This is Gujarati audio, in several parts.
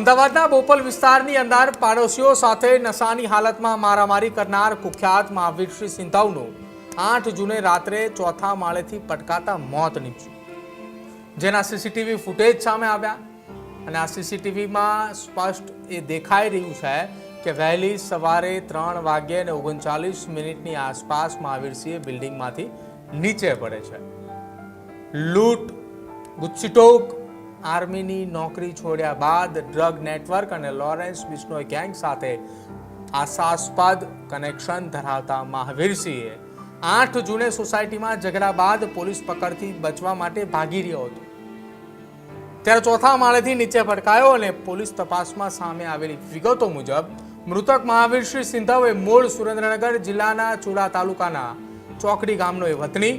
અમદાવાદના બોપલ વિસ્તારની અંદર પાડોશીઓ સાથે નશાની હાલતમાં મારામારી કરનાર કુખ્યાત મહાવીરસિંહ સિંધાવનું 8 જૂને રાત્રે ચોથા માળેથી પટકાતા મોત નીપજ્યું, જેના સીસીટીવી ફૂટેજ સામે આવ્યા અને આ સીસીટીવીમાં સ્પષ્ટ એ દેખાઈ રહ્યું છે કે વહેલી સવારે 3:39 આસપાસ મહાવીરસિંહ બિલ્ડિંગમાંથી નીચે પડે છે. લૂંટ, ગુસ્સીટોક, આર્મીની નોકરી છોડ્યા બાદ ડ્રગ નેટવર્ક અને લોરેન્સ બિશ્નોઈ ગેંગ સાથે આશાસ્પદ કનેક્શન ધરાવતા મહાવીરસિંહે 8 જૂને સોસાયટીમાં ઝઘડા બાદ પોલીસ પકડથી બચવા માટે ભાગી રહ્યો હતો, ત્યારે ચોથા માળેથી નીચે પટકાયો અને પોલીસ તપાસમાં સામે આવેલી વિગતો મુજબ મૃતક મહાવીરસિંહ સિંધાવ એ મૂળ સુરેન્દ્રનગર જિલ્લાના ચુડા તાલુકાના ચોકડી ગામનો એ વતની,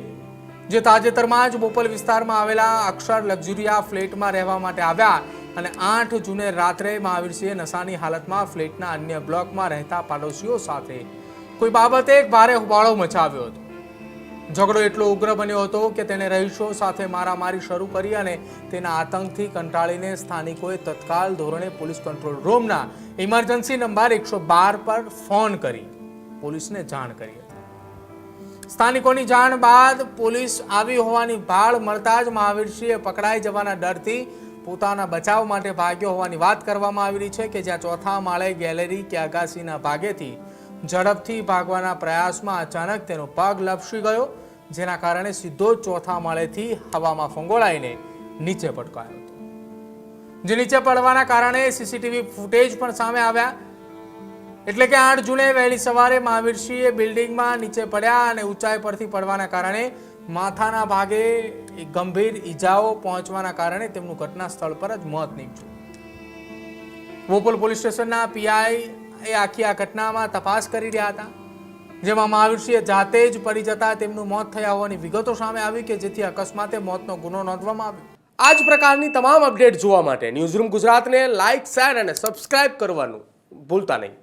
જે તાજેતરમાં જ બોપલ વિસ્તારમાં આવેલા અક્ષર લક્ઝુરિયા ફ્લેટમાં રહેવા માટે આવ્યા અને 8 જૂને રાત્રે મહાવીરસિંહે નશાની હાલતમાં ફ્લેટના અન્ય બ્લોકમાં રહેતા પાડોશીઓ સાથે કોઈ બાબતે એક ભારે હોબાળો મચાવ્યો હતો. ઝઘડો એટલો ઉગ્ર બન્યો હતો કે તેણે રહીશો સાથે મારામારી શરૂ કરી અને તેના આતંકથી કંટાળીને સ્થાનિકોએ તત્કાલ ધોરણે પોલીસ કંટ્રોલ રૂમના ઇમરજન્સી નંબર 112 પર ફોન કરી પોલીસને જાણ કરી હતી. સ્થાનિકોની જાણ બાદ પોલીસ આવી હોવાની ભાળ મળતા જ મહાવીરસિંહે પકડાઈ જવાના ડરથી પોતાના બચાવ માટે ભાગ્યો હોવાની વાત કરવામાં આવી રહી છે કે જ્યાં ચોથા માળે ગેલેરી કે અગાસીના ભાગેથી ઝડપથી ભાગવાના પ્રયાસમાં અચાનક તેનો પગ લપસી ગયો, જેના કારણે સીધો ચોથા માળેથી હવામાં ફંગોળાઈને નીચે પટકાયો હતો, જે નીચે પડવાના કારણે સીસીટીવી ફૂટેજ પણ સામે આવ્યા. એટલે કે 8 જૂને વહેલી સવારે મહાવીરસિંહ બિલ્ડિંગમાં નીચે પડ્યા અને ઊંચાઈ પરથી પડવાના કારણે માથાના ભાગે ગંભીર ઈજાઓ પહોંચવાના કારણે તેમનું ઘટના સ્થળ પર જ મોત નીપજ્યું. બોપલ પોલીસ સ્ટેશનના પીઆઈ એ આખી આ ઘટનામાં તપાસ કરી રહ્યા હતા, જેમાં મહાવીરસિંહ જાતે જ પડી જતા તેમનું મોત થયા હોવાની વિગતો સામે આવી કે જેથી અકસ્માતે મોતનો ગુનો નોંધવામાં આવ્યો. આ જ પ્રકારની તમામ અપડેટ જોવા માટે ન્યૂઝરૂમ ગુજરાતને લાઇક, શેર અને સબસ્ક્રાઇબ કરવાનું ભૂલતા નહીં.